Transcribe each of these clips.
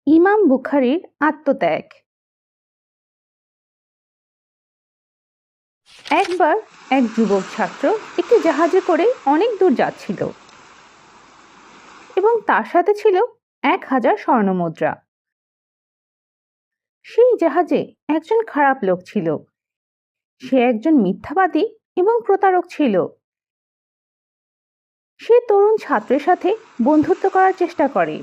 ইমাম বুখারীর আত্মত্যাগ। একবার এক যুবক ছাত্র একটি জাহাজে করে অনেক দূর যাচ্ছিল এবং তার সাথে ছিল 1000 স্বর্ণমুদ্রা। সেই জাহাজে একজন খারাপ লোক ছিল। সে একজন মিথ্যাবাদী এবং প্রতারক ছিল। সে তরুণ ছাত্রের সাথে বন্ধুত্ব করার চেষ্টা করে।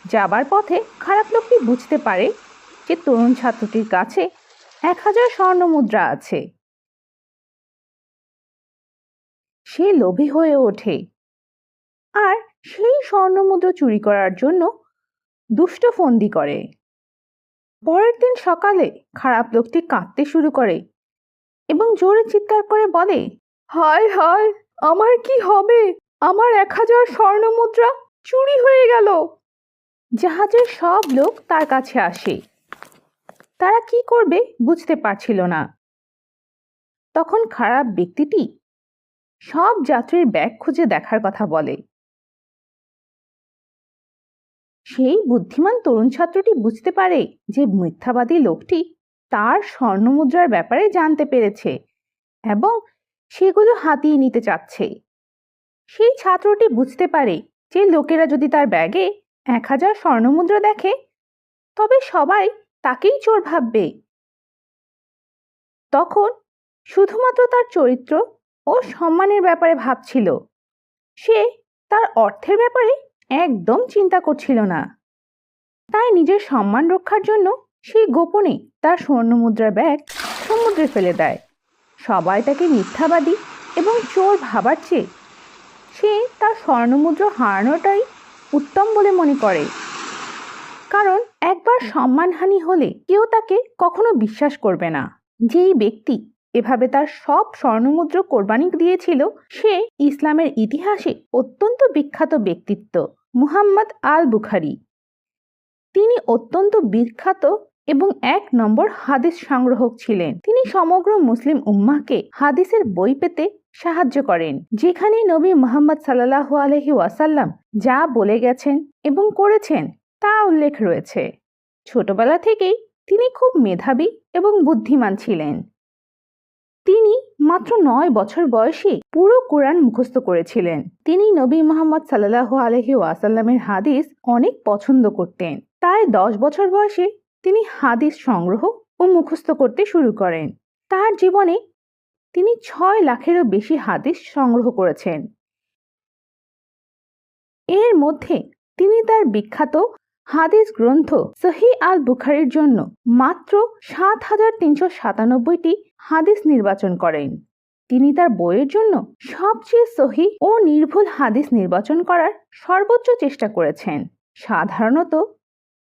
যাবার পথে খারাপ লোকটি বুঝতে পারে যে তরুণ ছাত্রটির কাছে 1000 স্বর্ণমুদ্রা আছে। সে লোভী হয়ে ওঠে আর সেই স্বর্ণমুদ্রা চুরি করার জন্য দুষ্ট ফন্দি করে। পরের দিন সকালে খারাপ লোকটি কাঁদতে শুরু করে এবং জোরে চিৎকার করে বলে, হায় হায়, আমার কি হবে? আমার 1000 স্বর্ণমুদ্রা চুরি হয়ে গেল। জাহাজের সব লোক তার কাছে আসে। তারা কি করবে বুঝতে পারছিল না। তখন খারাপ ব্যক্তিটি সব যাত্রীর ব্যাগ খুঁজে দেখার কথা বলে। সেই বুদ্ধিমান তরুণ ছাত্রটি বুঝতে পারে যে মিথ্যাবাদী লোকটি তার স্বর্ণমুদ্রার ব্যাপারে জানতে পেরেছে এবং সেগুলো হাতিয়ে নিতে চাচ্ছে। সেই ছাত্রটি বুঝতে পারে যে লোকেরা যদি তার ব্যাগে 1000 স্বর্ণমুদ্রা দেখে তবে সবাই তাকেই চোর ভাববে। তখন শুধুমাত্র তার চরিত্র ও সম্মানের ব্যাপারে ভাবছিল। সে তার অর্থের ব্যাপারে একদম চিন্তা করছিল না। তাই নিজের সম্মান রক্ষার জন্য সে গোপনে তার স্বর্ণমুদ্রার ব্যাগ সমুদ্রে ফেলে দেয়। সবাই তাকে মিথ্যাবাদী এবং চোর ভাবার চেয়ে সে তার স্বর্ণমুদ্রা হারানোটাই উত্তম বলে মনে করে। কারণ একবার সম্মানহানি হলে কেউ তাকে কখনো বিশ্বাস করবে না। যেই ব্যক্তি এভাবে তার সব স্বর্ণমুদ্রা কোরবানি দিয়েছিল সে ইসলামের ইতিহাসে অত্যন্ত বিখ্যাত ব্যক্তিত্ব, মুহাম্মদ আল বুখারী। তিনি অত্যন্ত বিখ্যাত এবং 1 নম্বর হাদিস সংগ্রাহক ছিলেন। তিনি সমগ্র মুসলিম উম্মাহকে হাদিসের বই পেতে সাহায্য করেন, যেখানে নবী মুহাম্মদ সাল্লাল্লাহু আলাইহি ওয়াসাল্লাম যা বলে গেছেন এবং করেছেন তা উল্লেখ রয়েছে। ছোটবেলা থেকেই তিনি খুব মেধাবী এবং বুদ্ধিমান ছিলেন। তিনি মাত্র 9 বছর বয়সে পুরো কোরআন মুখস্থ করেছিলেন। তিনি নবী মুহাম্মদ সাল্লাল্লাহু আলাইহি ওয়াসাল্লামের হাদিস অনেক পছন্দ করতেন। তাই 10 বছর বয়সে তিনি হাদিস সংগ্রহ ও মুখস্থ করতে শুরু করেন। তার জীবনে তিনি 6 লাখেরও বেশি হাদিস সংগ্রহ করেছেন। এর মধ্যে তিনি তার বিখ্যাত হাদিস গ্রন্থ সহিহ আল বুখারীর জন্য মাত্র 7397টি হাদিস নির্বাচন করেন। তিনি তার বইয়ের জন্য সবচেয়ে সহিহ ও নির্ভুল হাদিস নির্বাচন করার সর্বোচ্চ চেষ্টা করেছেন। সাধারণত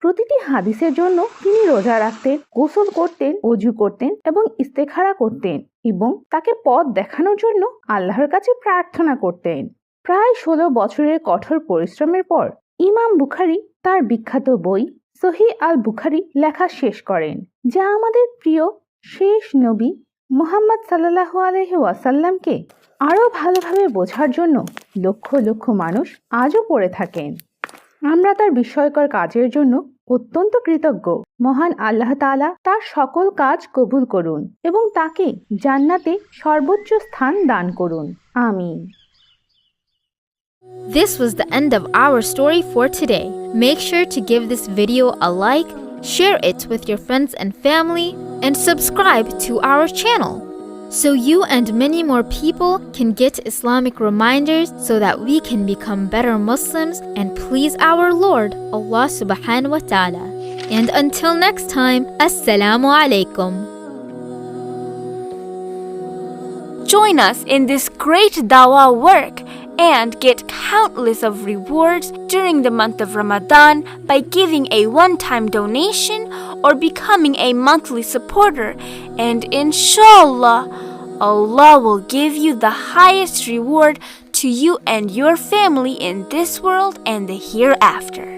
প্রতিটি হাদিসের জন্য তিনি রোজা রাখতেন, গোসল করতেন, ওযু করতেন এবং ইস্তেখারা করতেন এবং তাকে পথ দেখানোর জন্য আল্লাহর কাছে প্রার্থনা করতেন। প্রায় 16 বছরের কঠোর পরিশ্রমের পর ইমাম বুখারী তার বিখ্যাত বই সহিহ আল বুখারী লেখা শেষ করেন, যা আমাদের প্রিয় শেষ নবী মুহাম্মদ সাল্লাল্লাহু আলাইহি ওয়াসাল্লামকে আরও ভালোভাবে বোঝার জন্য লক্ষ লক্ষ মানুষ আজও পড়ে থাকেন। আমরা তার বিস্ময়কর কাজের জন্য অত্যন্ত কৃতজ্ঞ। মহান আল্লাহ তাআলা তার সকল কাজ কবুল করুন এবং তাকে জান্নাতে সর্বোচ্চ স্থান দান করুন। আমিন। This was the end of our story for today. Make sure to give this video a like, share it with your friends and family, and subscribe to our channel so you and many more people can get Islamic reminders so that we can become better Muslims and please our Lord, Allah subhanahu wa ta'ala. And until next time, Assalamu alaikum. Join us in this great dawah work and get countless of rewards during the month of Ramadan by giving a one-time donation or becoming a monthly supporter, and inshallah, Allah will give you the highest reward to you and your family in this world and the hereafter.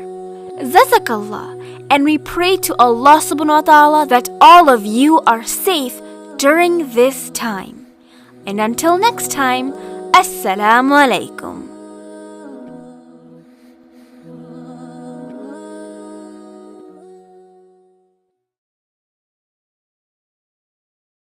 Jazakallah, and we pray to Allah subhanahu wa ta'ala that all of you are safe during this time. And until next time, Assalamu alaikum.